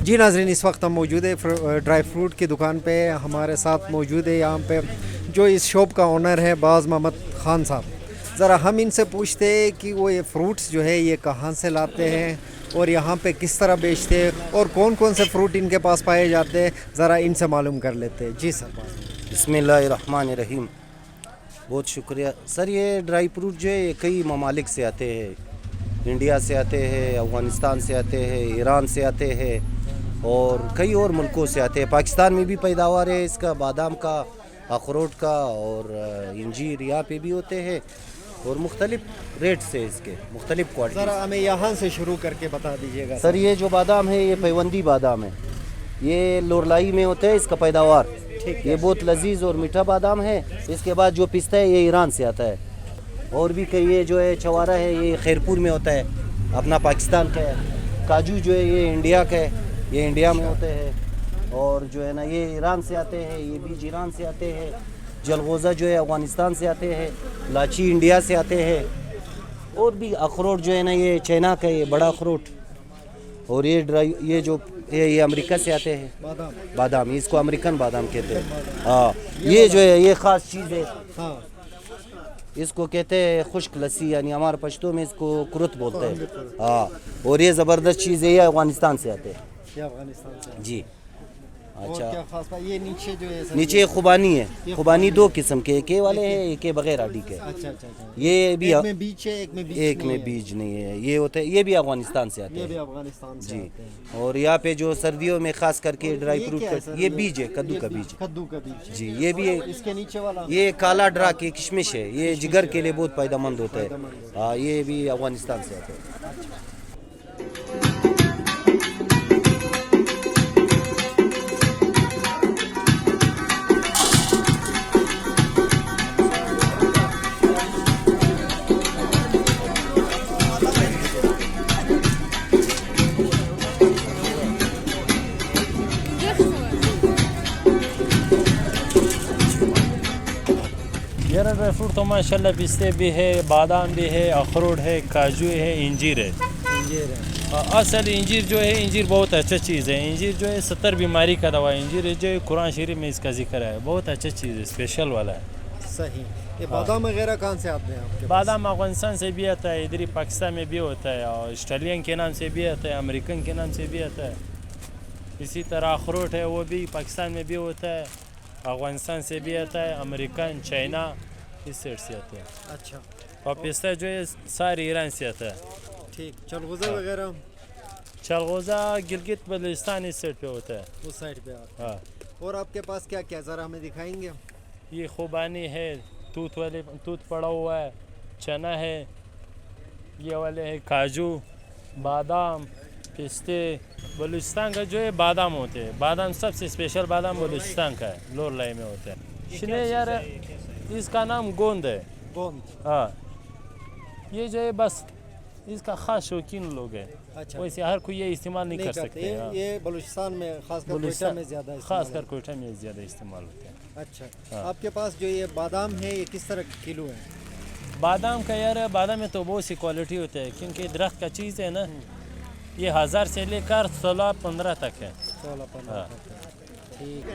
जी नाज़रीन, इस वक्त हम मौजूद है ड्राई फ्रूट की दुकान पे। हमारे साथ मौजूद है यहाँ पे जो इस शॉप का ओनर है बाज़ मोहम्मद ख़ान साहब। ज़रा हम इनसे पूछते हैं कि वो ये फ्रूट्स जो है ये कहाँ से लाते हैं और यहाँ पे किस तरह बेचते हैं और कौन कौन से फ्रूट इनके पास पाए जाते हैं, ज़रा इनसे मालूम कर लेते हैं। जी सर। बिस्मिल्लाहिर्रहमानिर्रहीम। बहुत शुक्रिया सर। ये ड्राई फ्रूट जो है कई ममालिक से आते हैं, इंडिया से आते हैं, अफ़गानिस्तान से आते हैं, ईरान से आते हैं और कई और मुल्कों से आते हैं। पाकिस्तान में भी पैदावार है इसका, बादाम का, अखरोट का और इंजीर यहाँ पे भी होते हैं और मुख्तलिफ रेट से इसके मुख्तलिफ क्वालिटी। ज़रा हमें यहाँ से शुरू करके बता दीजिएगा सर। ये जो बादाम है ये पैवंदी बादाम है, ये लोरलाई में होता है इसका पैदावार। ये बहुत लजीज और मीठा बादाम है। इसके बाद जो पिस्ता है ये ईरान से आता है और भी कई, ये जो है चवारा है ये खैरपुर में होता है, अपना पाकिस्तान का है। काजू जो है ये इंडिया का है, ये इंडिया में होते हैं और जो है ना ये ईरान से आते हैं, ये बीज ईरान से आते हैं। जलगोज़ा जो है अफ़गानिस्तान से आते हैं, लाची इंडिया से आते हैं और भी अखरोट जो है ना ये चाइना का, ये बड़ा अखरोट। और ये ड्राई, ये जो ये अमेरिका से आते हैं बादाम, इसको अमेरिकन बादाम कहते हैं। हाँ, ये जो है ये ख़ास चीज़ है। हाँ, इसको कहते हैं खुश्क लस्सी, यानी हमारे पश्तो में इसको कुरुत बोलते हैं। हाँ, और ये ज़बरदस्त चीज़ है, ये अफ़गानिस्तान से आते हैं। जी। अच्छा, क्या खास बात? ये नीचे जो है नीचे खुबानी है। खुबानी दो किस्म के, एक वाले हैं, एक बगैर आडी के। अच्छा। ये भी एक में बीज है, एक में बीज नहीं है। ये होते हैं, ये भी अफगानिस्तान से आते हैं। ये भी अफगानिस्तान से आते हैं। और यहाँ पे जो सर्दियों में खास करके ड्राई फ्रूट ये बीज है, कद्दू का बीज। कद्दू का बीज जी। ये भी है। इसके नीचे वाला ये काला ड्रा की किशमिश है, ये जिगर के लिए बहुत फायदेमंद होता है। हाँ, ये भी अफगानिस्तान से आते हैं। मेरा ड्राई फ्रूट तो माशाल्लाह पिस्ते भी है, बादाम भी है, अखरोट है, काजू है, इंजीर है। असल इंजीर जो है, इंजीर बहुत अच्छा चीज़ है। इंजीर जो है 70 बीमारी का दवा है। इंजीर जो है कुरान शरीफ में इसका जिक्र है, बहुत अच्छा चीज़ है, स्पेशल वाला है। सही। ये बादाम वगैरह कहाँ से आते हैं आपके? बादाम अफगानिस्तान से भी आता है, इधर पाकिस्तान में भी होता है और ऑस्ट्रेलियन के नाम से भी आता है, अमेरिकन के नाम से भी आता है। इसी तरह अखरोट है, वो भी पाकिस्तान में भी होता है, अफगानिस्तान से भी आता है, अमेरिकन, चाइना, इस साइड से आता है। अच्छा। और पिस्ता जो है सारे ईरान से आता है। ठीक। चलगोज़ा वगैरह? चलगोज़ा गिलगित बलूचिस्तान इस साइड पे होता है, उस साइड पे आता है। हाँ। और आपके पास क्या क्या, ज़रा हमें दिखाएंगे? ये खुबानी है, तूत पड़ा हुआ है, चना है, ये वाले है काजू, बादाम, पिस्ते। बलूचिस्तान का जो है बादाम होते हैं, बादाम सबसे स्पेशल बादाम बलूचिस्तान का है, लोरलाई में होता है। इसने यार इसका नाम गोंद है। गोंद? हाँ। ये जो है बस इसका ख़ास शौकीन लोग हैं। अच्छा। वैसे हर कोई ये इस्तेमाल नहीं कर सकते। ये बलूचिस्तान में खासकर कोयटा में ज़्यादा, खासकर कोयटा में ज़्यादा इस्तेमाल होते हैं। अच्छा। हाँ। आपके पास जो ये बादाम है ये किस तरह किलो है? बादाम का यार, बादाम में तो बहुत सी क्वालिटी होती है क्योंकि दरख्त का चीज़ है ना। ये 1000 से लेकर 16-15 तक है। 16-15 हाँ। ठीक है।